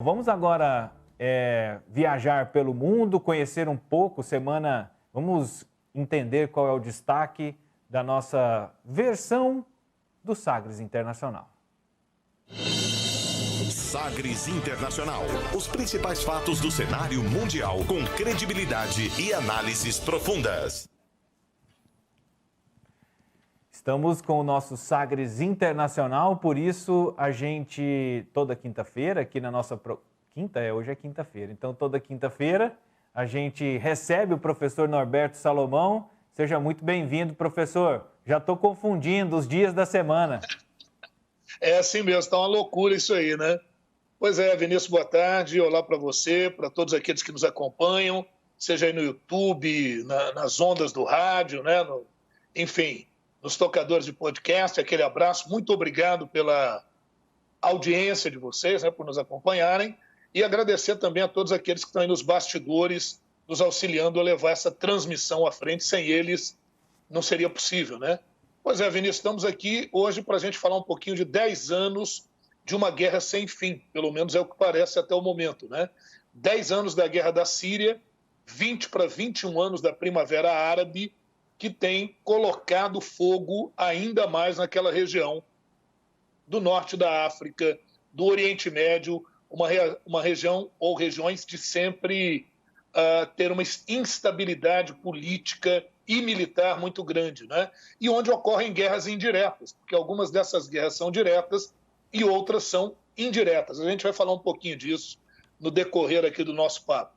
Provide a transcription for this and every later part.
Vamos agora viajar pelo mundo, conhecer um pouco, vamos entender qual é o destaque da nossa versão do Sagres Internacional. Sagres Internacional. Os principais fatos do cenário mundial com credibilidade e análises profundas. Estamos com o nosso Sagres Internacional, por isso a gente, toda quinta-feira, aqui na nossa... Hoje é quinta-feira, então toda quinta-feira a gente recebe o professor Norberto Salomão. Seja muito bem-vindo, professor. Já estou confundindo os dias da semana. É assim mesmo, está uma loucura isso aí, né? Pois é, Vinícius, boa tarde. Olá para você, para todos aqueles que nos acompanham, seja aí no YouTube, nas ondas do rádio, né? Enfim, nos tocadores de podcast. Aquele abraço, muito obrigado pela audiência de vocês, né, por nos acompanharem, e agradecer também a todos aqueles que estão aí nos bastidores, nos auxiliando a levar essa transmissão à frente. Sem eles, não seria possível, né? Pois é, Vinícius, estamos aqui hoje para a gente falar um pouquinho de 10 anos de uma guerra sem fim, pelo menos é o que parece até o momento, né? 10 anos da guerra da Síria, 20 para 21 anos da Primavera Árabe, que tem colocado fogo ainda mais naquela região do norte da África, do Oriente Médio, uma região ou regiões de sempre ter uma instabilidade política e militar muito grande, né? E onde ocorrem guerras indiretas, porque algumas dessas guerras são diretas e outras são indiretas. A gente vai falar um pouquinho disso no decorrer aqui do nosso papo.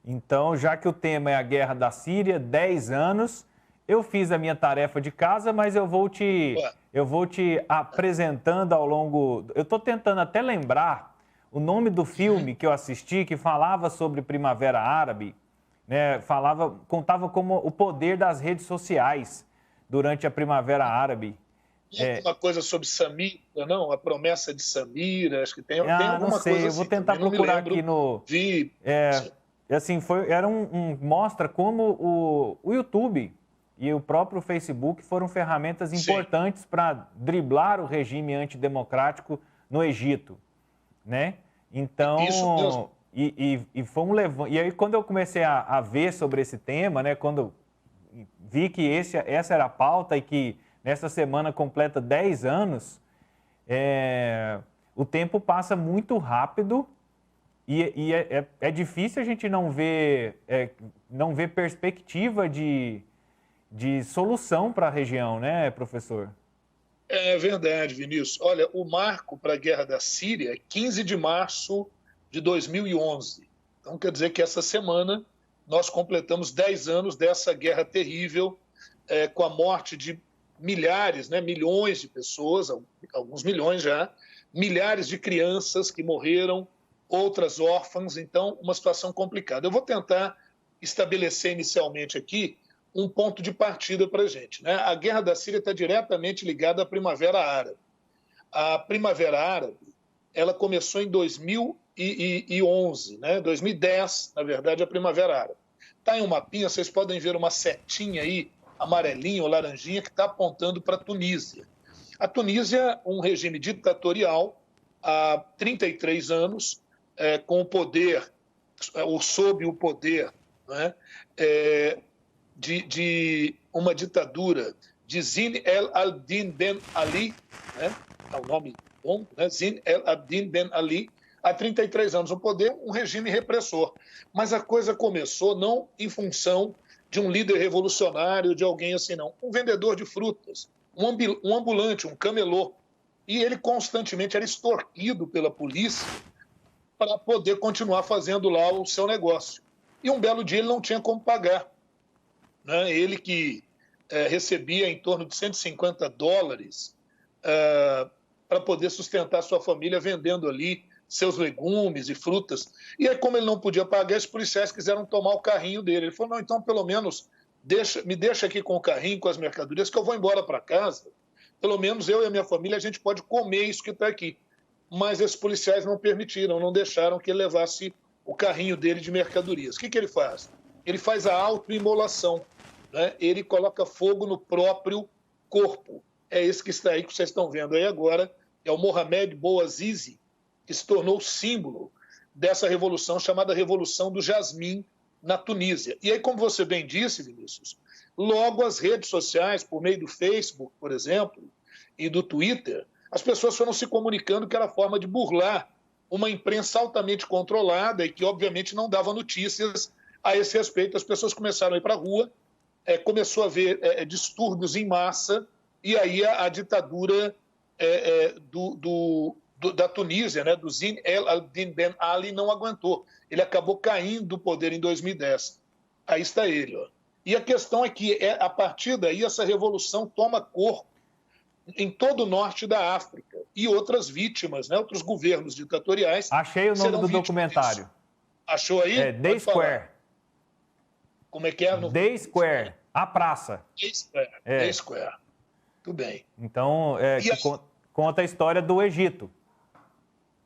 Então, já que o tema é a guerra da Síria, 10 anos, eu fiz a minha tarefa de casa, mas eu vou te apresentando ao longo... Eu estou tentando até lembrar o nome do filme que eu assisti, que falava sobre Primavera Árabe, né? Contava como o poder das redes sociais durante a Primavera Árabe. Uma coisa sobre Samira, não? A promessa de Samira, acho que tem alguma não sei, coisa eu vou assim, tentar procurar aqui no... assim, mostra como o YouTube e o próprio Facebook foram ferramentas importantes para driblar o regime antidemocrático no Egito, né? Então, isso mesmo. E aí, quando eu comecei a ver sobre esse tema, né? Quando vi que essa era a pauta e que nessa semana completa 10 anos, o tempo passa muito rápido e é difícil a gente não ver perspectiva de solução para a região, né, professor? É verdade, Vinícius. Olha, o marco para a guerra da Síria é 15 de março de 2011. Então, quer dizer que essa semana nós completamos 10 anos dessa guerra terrível, com a morte de milhares, né, milhões de pessoas, alguns milhões já, milhares de crianças que morreram, outras órfãs. Então, uma situação complicada. Eu vou tentar estabelecer inicialmente aqui um ponto de partida para a gente, né? A guerra da Síria está diretamente ligada à Primavera Árabe. A Primavera Árabe, ela começou em 2011, né? 2010, na verdade, a Primavera Árabe. Está em um mapinha, vocês podem ver uma setinha aí, amarelinha ou laranjinha, que está apontando para a Tunísia. A Tunísia, um regime ditatorial há 33 anos, com o poder, ou sob o poder, né? De uma ditadura de Zine el-Abidine Ben Ali, né? É o nome bom, né? Zine el-Abidine Ben Ali, há 33 anos. O poder, um regime repressor. Mas a coisa começou não em função de um líder revolucionário, de alguém assim, não. Um vendedor de frutas, um ambulante, um camelô. E ele constantemente era extorquido pela polícia para poder continuar fazendo lá o seu negócio. E um belo dia ele não tinha como pagar, né? Ele que recebia em torno de $150 para poder sustentar sua família vendendo ali seus legumes e frutas. E aí, como ele não podia pagar, os policiais quiseram tomar o carrinho dele. Ele falou, não, então pelo menos me deixa aqui com o carrinho, com as mercadorias, que eu vou embora para casa. Pelo menos eu e a minha família, a gente pode comer isso que está aqui. Mas esses policiais não permitiram, não deixaram que ele levasse o carrinho dele de mercadorias. O que ele faz? Ele faz a autoimolação, né? Ele coloca fogo no próprio corpo. É esse que está aí, que vocês estão vendo aí agora, é o Mohamed Bouazizi, que se tornou símbolo dessa revolução chamada Revolução do Jasmim na Tunísia. E aí, como você bem disse, Vinícius, logo as redes sociais, por meio do Facebook, por exemplo, e do Twitter, as pessoas foram se comunicando que era forma de burlar uma imprensa altamente controlada e que, obviamente, não dava notícias a esse respeito. As pessoas começaram a ir para a rua, começou a haver distúrbios em massa, e aí a ditadura da Tunísia, né, do Zine El Abidine Ben Ali, não aguentou. Ele acabou caindo do poder em 2010. Aí está ele. Ó. E a questão é que, a partir daí, essa revolução toma corpo em todo o norte da África. E outras vítimas, né, outros governos ditatoriais... Achei o nome do documentário. Disso. Achou aí? The Square. Como é que é? The Square, a praça. The Square. Tudo bem. Então, conta a história do Egito.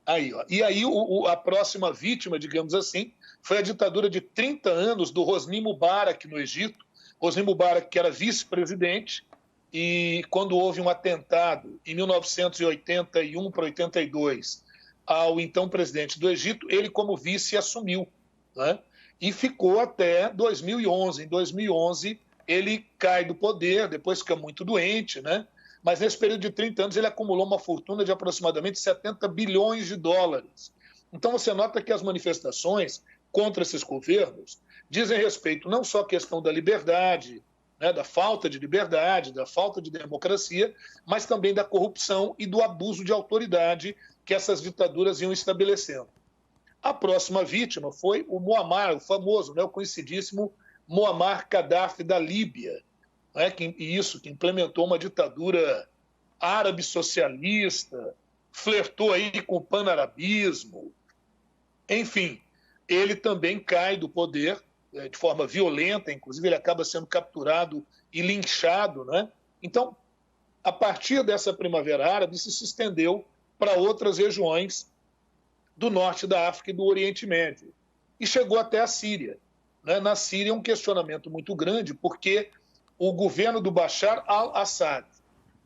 Aí, ó. E aí a próxima vítima, digamos assim, foi a ditadura de 30 anos do Hosni Mubarak no Egito. Hosni Mubarak, que era vice-presidente, e quando houve um atentado em 1981 para 82 ao então presidente do Egito, ele como vice assumiu, né? E ficou até 2011. Em 2011, ele cai do poder, depois fica muito doente, né? Mas nesse período de 30 anos ele acumulou uma fortuna de aproximadamente 70 bilhões de dólares. Então você nota que as manifestações contra esses governos dizem respeito não só à questão da liberdade, né, da falta de liberdade, da falta de democracia, mas também da corrupção e do abuso de autoridade que essas ditaduras iam estabelecendo. A próxima vítima foi o Muammar, o famoso, né, o conhecidíssimo Muammar Gaddafi da Líbia, né, que implementou uma ditadura árabe socialista, flertou aí com o panarabismo. Enfim, ele também cai do poder de forma violenta, inclusive ele acaba sendo capturado e linchado, né? Então, a partir dessa Primavera Árabe, isso se estendeu para outras regiões do norte da África e do Oriente Médio. E chegou até a Síria. Né? Na Síria é um questionamento muito grande, porque o governo do Bashar al-Assad,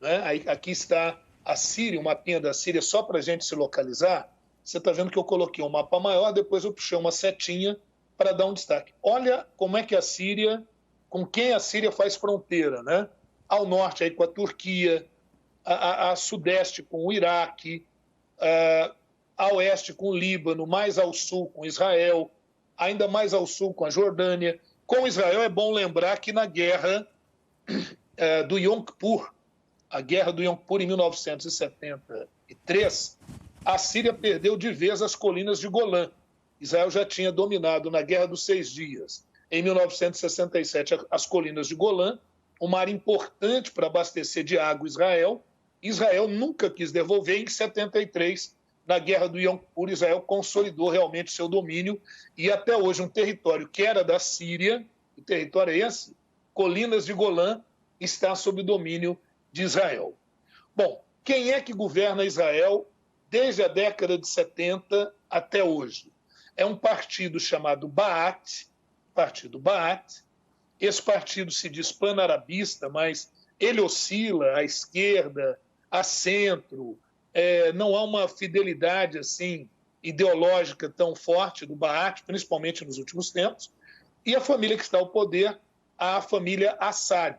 né? Aqui está a Síria, o mapinha da Síria, só para a gente se localizar. Você está vendo que eu coloquei um mapa maior, depois eu puxei uma setinha para dar um destaque. Olha como é que a Síria, com quem a Síria faz fronteira, né? Ao norte aí com a Turquia, a sudeste com o Iraque, a oeste com o Líbano, mais ao sul com Israel, ainda mais ao sul com a Jordânia. Com Israel é bom lembrar que na guerra do Yom Kippur, a guerra do Yom Kippur em 1973, a Síria perdeu de vez as colinas de Golã. Israel já tinha dominado na Guerra dos 6 Dias, em 1967, as colinas de Golã, uma área importante para abastecer de água Israel. Israel nunca quis devolver. Em 73, na Guerra do Yom Kippur, Israel consolidou realmente seu domínio e até hoje um território que era da Síria, o território é esse, colinas de Golã, está sob domínio de Israel. Bom, quem é que governa Israel desde a década de 70 até hoje? É um partido chamado Ba'ath, Partido Ba'ath. Esse partido se diz panarabista, mas ele oscila à esquerda, a centro. Não há uma fidelidade assim ideológica tão forte do Ba'ath, principalmente nos últimos tempos. E a família que está ao poder, a família Assad.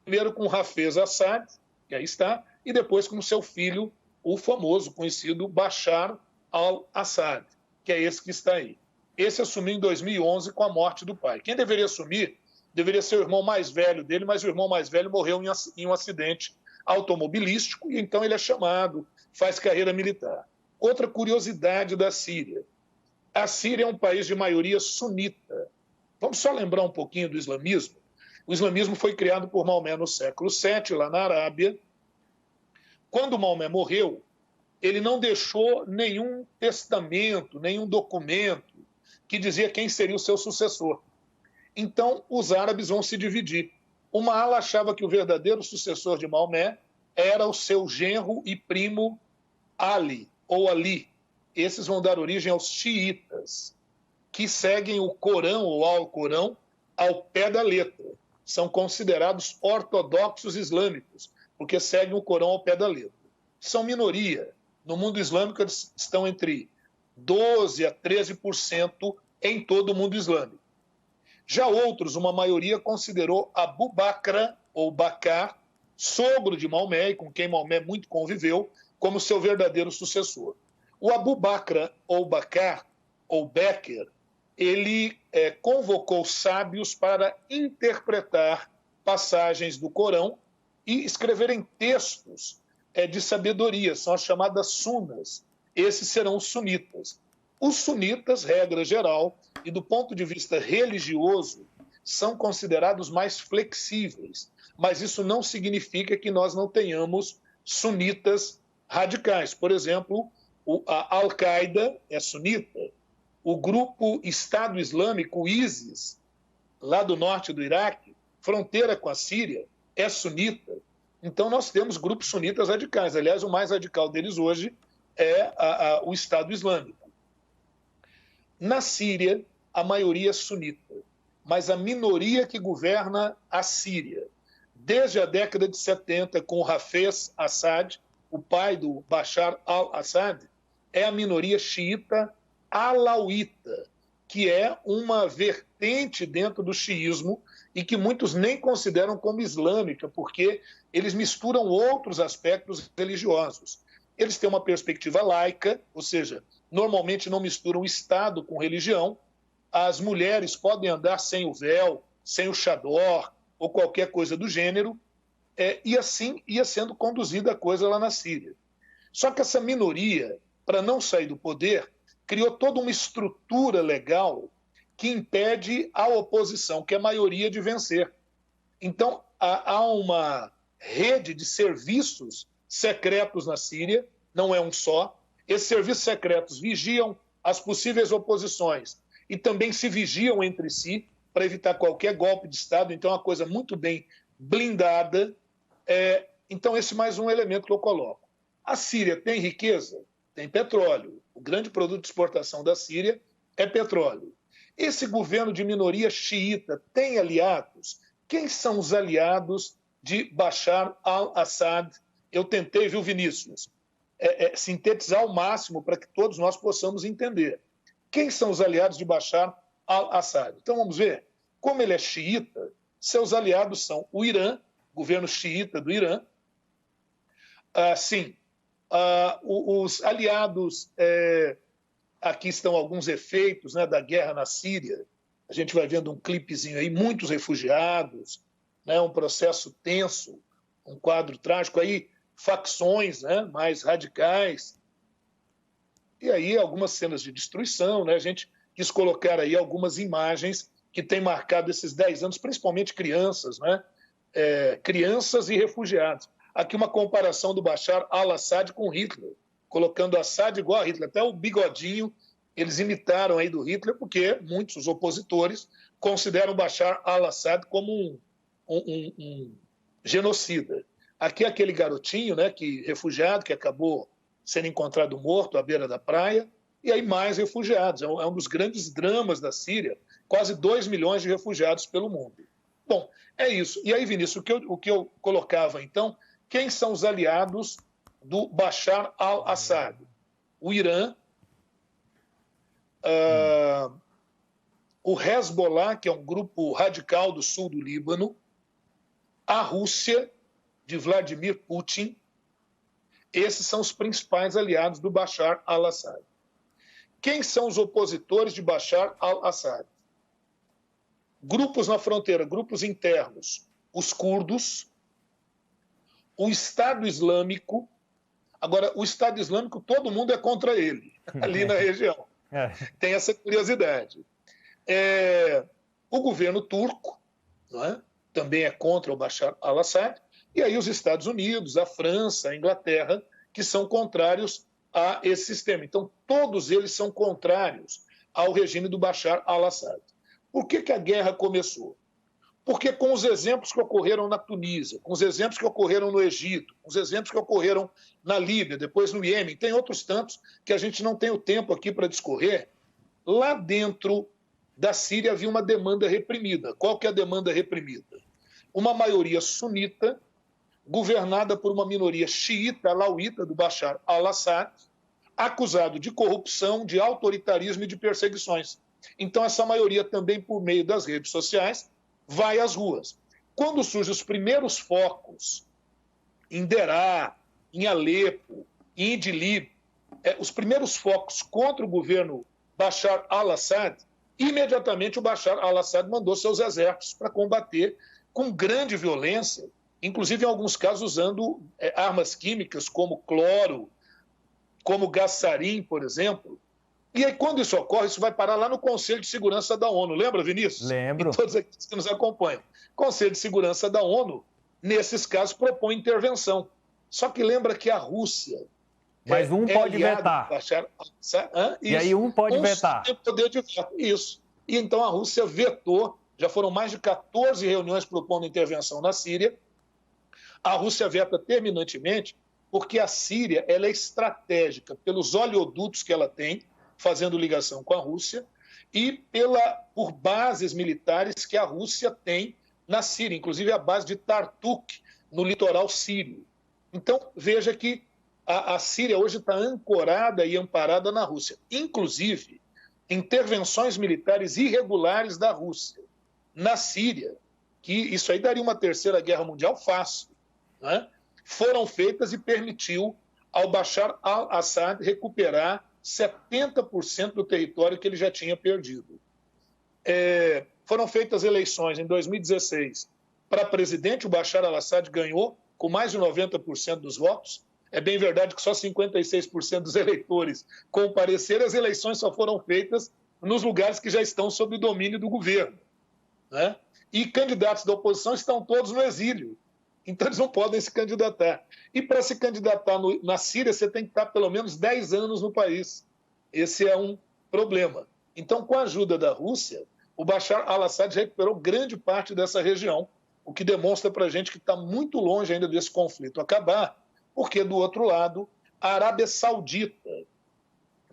Primeiro com Hafez Assad, que aí está, e depois com seu filho, o famoso, conhecido Bashar al-Assad, que é esse que está aí. Esse assumiu em 2011 com a morte do pai. Quem deveria assumir deveria ser o irmão mais velho dele, mas o irmão mais velho morreu em um acidente automobilístico, e então ele é chamado, faz carreira militar. Outra curiosidade da Síria. A Síria é um país de maioria sunita. Vamos só lembrar um pouquinho do islamismo? O islamismo foi criado por Maomé no século VII, lá na Arábia. Quando Maomé morreu, ele não deixou nenhum testamento, nenhum documento que dizia quem seria o seu sucessor. Então, os árabes vão se dividir. Uma ala achava que o verdadeiro sucessor de Maomé era o seu genro e primo Ali, ou Ali. Esses vão dar origem aos xiitas, que seguem o Corão, ou Alcorão, ao pé da letra. São considerados ortodoxos islâmicos, porque seguem o Corão ao pé da letra. São minoria. No mundo islâmico, eles estão entre 12% a 13% em todo o mundo islâmico. Já outros, uma maioria, considerou Abu Bakr, ou Bakr, sogro de Maomé, e com quem Maomé muito conviveu, como seu verdadeiro sucessor. O Abu Bakr, ou Bakr, ou Becker, ele convocou sábios para interpretar passagens do Corão e escreverem textos de sabedoria, são as chamadas sunas. Esses serão os sunitas. Os sunitas, regra geral, e do ponto de vista religioso, são considerados mais flexíveis, mas isso não significa que nós não tenhamos sunitas radicais. Por exemplo, a Al-Qaeda é sunita, o grupo Estado Islâmico, o ISIS, lá do norte do Iraque, fronteira com a Síria, é sunita. Então nós temos grupos sunitas radicais. Aliás, o mais radical deles hoje é o Estado Islâmico. Na Síria, a maioria é sunita, mas a minoria que governa a Síria, desde a década de 70, com o Hafez Assad, o pai do Bashar al-Assad, é a minoria xiita alauíta, que é uma vertente dentro do xiismo e que muitos nem consideram como islâmica, porque eles misturam outros aspectos religiosos. Eles têm uma perspectiva laica, ou seja, normalmente não misturam Estado com religião. As mulheres podem andar sem o véu, sem o chador ou qualquer coisa do gênero, e assim ia sendo conduzida a coisa lá na Síria. Só que essa minoria, para não sair do poder, criou toda uma estrutura legal que impede a oposição, que é a maioria, de vencer. Então, há uma rede de serviços secretos na Síria, não é um só. Esses serviços secretos vigiam as possíveis oposições e também se vigiam entre si para evitar qualquer golpe de Estado. Então, é uma coisa muito bem blindada. Então, esse é mais um elemento que eu coloco. A Síria tem riqueza? Tem petróleo. O grande produto de exportação da Síria é petróleo. Esse governo de minoria xiita tem aliados? Quem são os aliados de Bashar al-Assad? Eu tentei, viu, Vinícius, sintetizar ao máximo para que todos nós possamos entender. Quem são os aliados de Bashar al-Assad? Então vamos ver. Como ele é xiita, seus aliados são o Irã, governo xiita do Irã. Os aliados, aqui estão alguns efeitos, né, da guerra na Síria. A gente vai vendo um clipezinho aí, muitos refugiados, né, um processo tenso, um quadro trágico aí, facções, né, mais radicais. E aí algumas cenas de destruição, né? A gente quis colocar aí algumas imagens que têm marcado esses 10 anos, principalmente crianças, né? Crianças e refugiados. Aqui uma comparação do Bashar al-Assad com Hitler, colocando Assad igual a Hitler. Até o bigodinho eles imitaram aí do Hitler, porque muitos os opositores consideram Bashar al-Assad como um genocida. Aqui aquele garotinho, né, refugiado, que acabou sendo encontrado morto à beira da praia, e aí mais refugiados. É um dos grandes dramas da Síria, quase 2 milhões de refugiados pelo mundo. Bom, é isso. E aí, Vinícius, o que eu colocava, então, quem são os aliados do Bashar al-Assad? O Irã, o Hezbollah, que é um grupo radical do sul do Líbano, a Rússia, de Vladimir Putin. Esses são os principais aliados do Bashar al-Assad. Quem são os opositores de Bashar al-Assad? Grupos na fronteira, grupos internos. Os curdos, o Estado Islâmico. Agora, o Estado Islâmico, todo mundo é contra ele, ali na região. Tem essa curiosidade. O governo turco, não é? Também é contra o Bashar al-Assad. E aí os Estados Unidos, a França, a Inglaterra, que são contrários a esse sistema. Então, todos eles são contrários ao regime do Bashar al-Assad. Por que a guerra começou? Porque com os exemplos que ocorreram na Tunísia, com os exemplos que ocorreram no Egito, com os exemplos que ocorreram na Líbia, depois no Iêmen, tem outros tantos que a gente não tem o tempo aqui para discorrer, lá dentro da Síria havia uma demanda reprimida. Qual que é a demanda reprimida? Uma maioria sunita governada por uma minoria xiita, alauíta, do Bashar al-Assad, acusado de corrupção, de autoritarismo e de perseguições. Então, essa maioria também, por meio das redes sociais, vai às ruas. Quando surgem os primeiros focos em Derá, em Alepo, em Idlib, os primeiros focos contra o governo Bashar al-Assad, imediatamente o Bashar al-Assad mandou seus exércitos para combater com grande violência, inclusive em alguns casos usando armas químicas como cloro, como gás sarin, por exemplo. E aí, quando isso ocorre, isso vai parar lá no Conselho de Segurança da ONU. Lembra, Vinícius? Lembro. E todos aqueles que nos acompanham. O Conselho de Segurança da ONU, nesses casos, propõe intervenção. Só que lembra que a Rússia... Mas um pode vetar. E aí um pode vetar. Tem poder de veto. Isso. E então a Rússia vetou, já foram mais de 14 reuniões propondo intervenção na Síria. A Rússia veta terminantemente porque a Síria ela é estratégica pelos oleodutos que ela tem, fazendo ligação com a Rússia, e por bases militares que a Rússia tem na Síria, inclusive a base de Tartuk, no litoral sírio. Então, veja que a Síria hoje está ancorada e amparada na Rússia. Inclusive, intervenções militares irregulares da Rússia na Síria, que isso aí daria uma terceira guerra mundial fácil, né? Foram feitas e permitiu ao Bashar al-Assad recuperar 70% do território que ele já tinha perdido. Foram feitas eleições em 2016 para presidente, o Bashar al-Assad ganhou com mais de 90% dos votos. É bem verdade que só 56% dos eleitores compareceram, as eleições só foram feitas nos lugares que já estão sob o domínio do governo, né? E candidatos da oposição estão todos no exílio, então eles não podem se candidatar. E para se candidatar na Síria, você tem que estar pelo menos 10 anos no país. Esse é um problema. Então, com a ajuda da Rússia, o Bashar al-Assad recuperou grande parte dessa região, o que demonstra para a gente que está muito longe ainda desse conflito acabar, porque, do outro lado, a Arábia Saudita,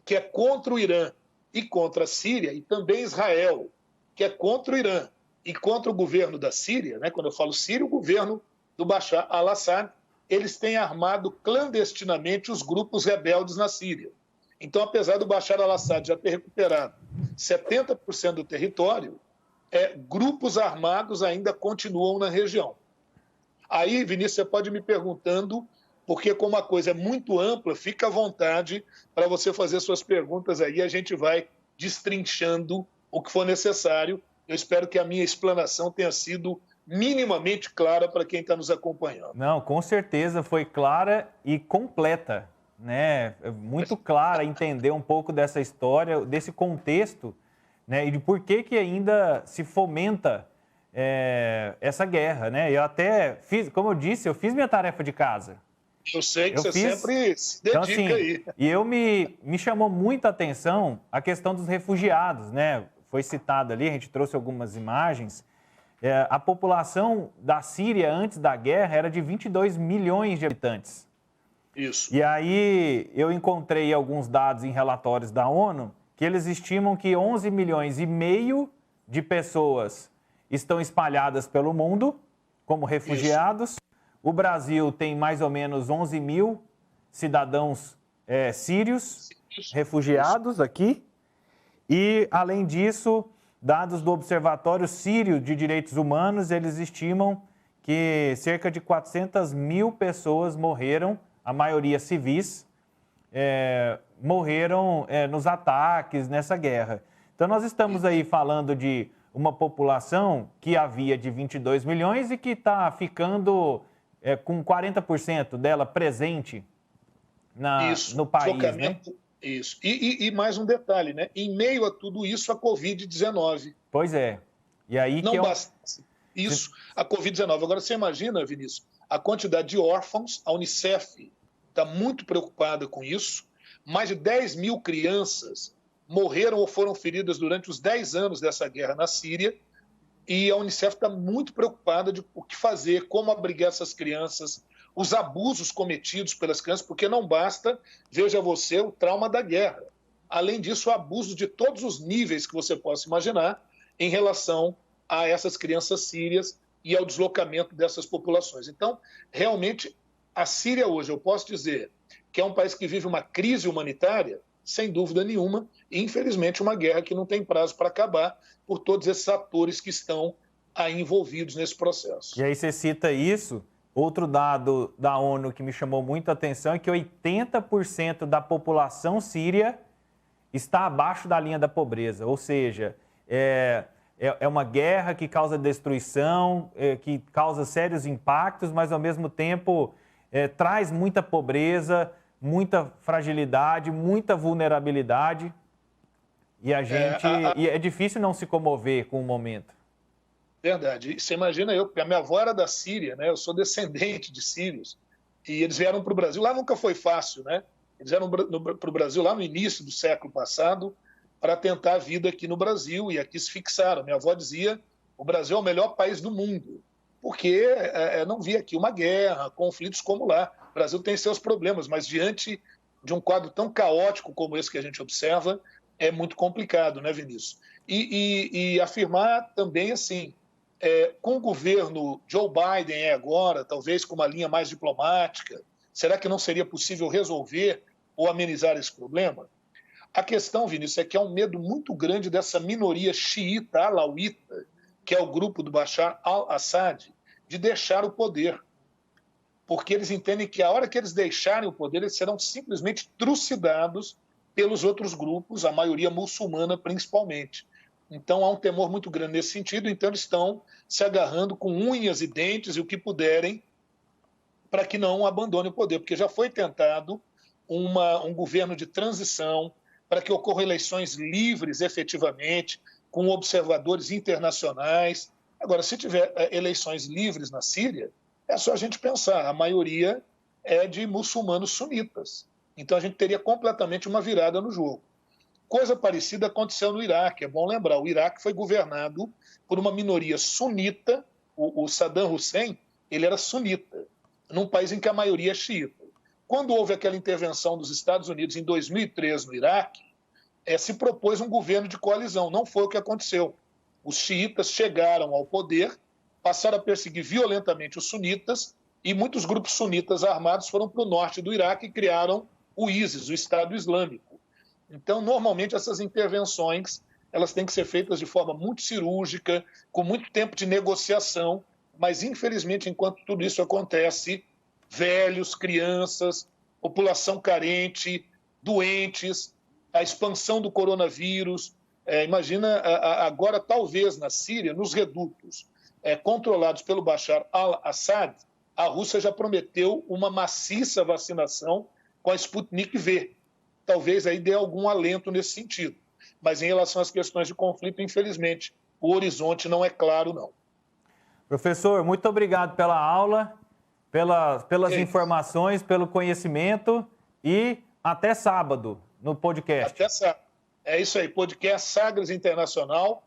que é contra o Irã e contra a Síria, e também Israel, que é contra o Irã e contra o governo da Síria, né? Quando eu falo Síria, o governo do Bashar al-Assad, eles têm armado clandestinamente os grupos rebeldes na Síria. Então, apesar do Bashar al-Assad já ter recuperado 70% do território, grupos armados ainda continuam na região. Aí, Vinícius, você pode me perguntando, porque como a coisa é muito ampla, fica à vontade para você fazer suas perguntas aí, a gente vai destrinchando o que for necessário. Eu espero que a minha explanação tenha sido minimamente clara para quem está nos acompanhando. Não, com certeza foi clara e completa, né? Muito clara, entender um pouco dessa história, desse contexto, né? E de por que ainda se fomenta essa guerra, né? Eu até fiz, como eu disse, eu fiz minha tarefa de casa. Eu sei que sempre se dedica, então, assim, aí. E me chamou muita atenção a questão dos refugiados, né? Foi citado ali, a gente trouxe algumas imagens. A população da Síria antes da guerra era de 22 milhões de habitantes. Isso. E aí eu encontrei alguns dados em relatórios da ONU que eles estimam que 11 milhões e meio de pessoas estão espalhadas pelo mundo como refugiados. Isso. O Brasil tem mais ou menos 11 mil cidadãos sírios refugiados aqui. E, além disso, dados do Observatório Sírio de Direitos Humanos, eles estimam que cerca de 400 mil pessoas morreram, a maioria civis, morreram nos ataques, nessa guerra. Então, nós estamos aí falando de uma população que havia de 22 milhões e que está ficando com 40% dela presente no país, né? Isso. E mais um detalhe, né? Em meio a tudo isso, a Covid-19. Pois é. E aí não basta isso, a Covid-19. Agora, você imagina, Vinícius, a quantidade de órfãos. A Unicef está muito preocupada com isso. Mais de 10 mil crianças morreram ou foram feridas durante os 10 anos dessa guerra na Síria. E a Unicef está muito preocupada de o que fazer, como abrigar essas crianças, os abusos cometidos pelas crianças, porque não basta, veja você, o trauma da guerra. Além disso, o abuso de todos os níveis que você possa imaginar em relação a essas crianças sírias e ao deslocamento dessas populações. Então, realmente, a Síria hoje, eu posso dizer que é um país que vive uma crise humanitária, sem dúvida nenhuma, e infelizmente uma guerra que não tem prazo para acabar por todos esses atores que estão aí envolvidos nesse processo. E aí você cita isso. Outro dado da ONU que me chamou muito a atenção é que 80% da população síria está abaixo da linha da pobreza. Ou seja, é uma guerra que causa destruição, que causa sérios impactos, mas ao mesmo tempo traz muita pobreza, muita fragilidade, muita vulnerabilidade. E e é difícil não se comover com o momento. Verdade. Você imagina eu, porque a minha avó era da Síria, né? Eu sou descendente de sírios, e eles vieram para o Brasil. Lá nunca foi fácil, né? Eles vieram para o Brasil lá no início do século passado para tentar a vida aqui no Brasil, e aqui se fixaram. Minha avó dizia: o Brasil é o melhor país do mundo, porque não via aqui uma guerra, conflitos como lá. O Brasil tem seus problemas, mas diante de um quadro tão caótico como esse que a gente observa, é muito complicado, né, Vinícius? E afirmar também assim, com o governo Joe Biden agora, talvez com uma linha mais diplomática, será que não seria possível resolver ou amenizar esse problema? A questão, Vinícius, é que há um medo muito grande dessa minoria xiita, alauíta, que é o grupo do Bashar al-Assad, de deixar o poder. Porque eles entendem que a hora que eles deixarem o poder, eles serão simplesmente trucidados pelos outros grupos, a maioria muçulmana principalmente. Então há um temor muito grande nesse sentido, então eles estão se agarrando com unhas e dentes e o que puderem para que não abandone o poder, porque já foi tentado um governo de transição para que ocorram eleições livres efetivamente, com observadores internacionais. Agora, se tiver eleições livres na Síria, é só a gente pensar, a maioria é de muçulmanos sunitas. Então a gente teria completamente uma virada no jogo. Coisa parecida aconteceu no Iraque, é bom lembrar, o Iraque foi governado por uma minoria sunita, o Saddam Hussein, ele era sunita, num país em que a maioria é xiita. Quando houve aquela intervenção dos Estados Unidos em 2003 no Iraque, se propôs um governo de coalizão, não foi o que aconteceu. Os xiitas chegaram ao poder, passaram a perseguir violentamente os sunitas e muitos grupos sunitas armados foram para o norte do Iraque e criaram o ISIS, o Estado Islâmico. Então, normalmente, essas intervenções elas têm que ser feitas de forma muito cirúrgica, com muito tempo de negociação, mas, infelizmente, enquanto tudo isso acontece, velhos, crianças, população carente, doentes, a expansão do coronavírus. Imagina, agora, talvez, na Síria, nos redutos controlados pelo Bashar al-Assad, a Rússia já prometeu uma maciça vacinação com a Sputnik V. Talvez aí dê algum alento nesse sentido. Mas em relação às questões de conflito, infelizmente, o horizonte não é claro, não. Professor, muito obrigado pela aula, pelas informações, pelo conhecimento e até sábado no podcast. Até sábado. É isso aí, podcast Sagres Internacional.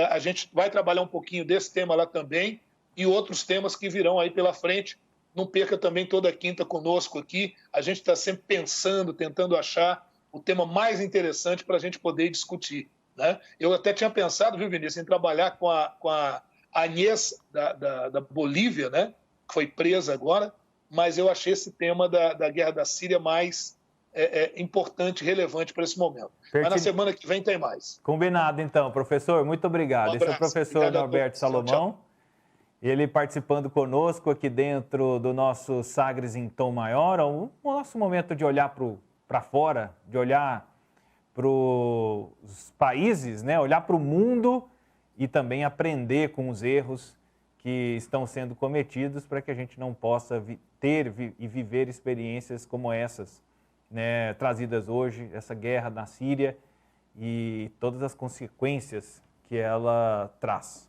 A gente vai trabalhar um pouquinho desse tema lá também e outros temas que virão aí pela frente. Não perca também toda quinta conosco aqui. A gente está sempre pensando, tentando achar o tema mais interessante para a gente poder discutir, né? Eu até tinha pensado, viu, Vinícius, em trabalhar com a Agnès da Bolívia, né? Que foi presa agora, mas eu achei esse tema da guerra da Síria mais importante, relevante para esse momento. Mas na semana que vem tem mais. Combinado, então, professor. Muito obrigado. Esse é o professor Norberto Salomão. Tchau. Ele participando conosco aqui dentro do nosso Sagres em Tom Maior, o nosso momento de olhar para fora, de olhar para os países, né? Olhar para o mundo e também aprender com os erros que estão sendo cometidos para que a gente não possa ter e viver experiências como essas, né? Trazidas hoje, essa guerra na Síria e todas as consequências que ela traz.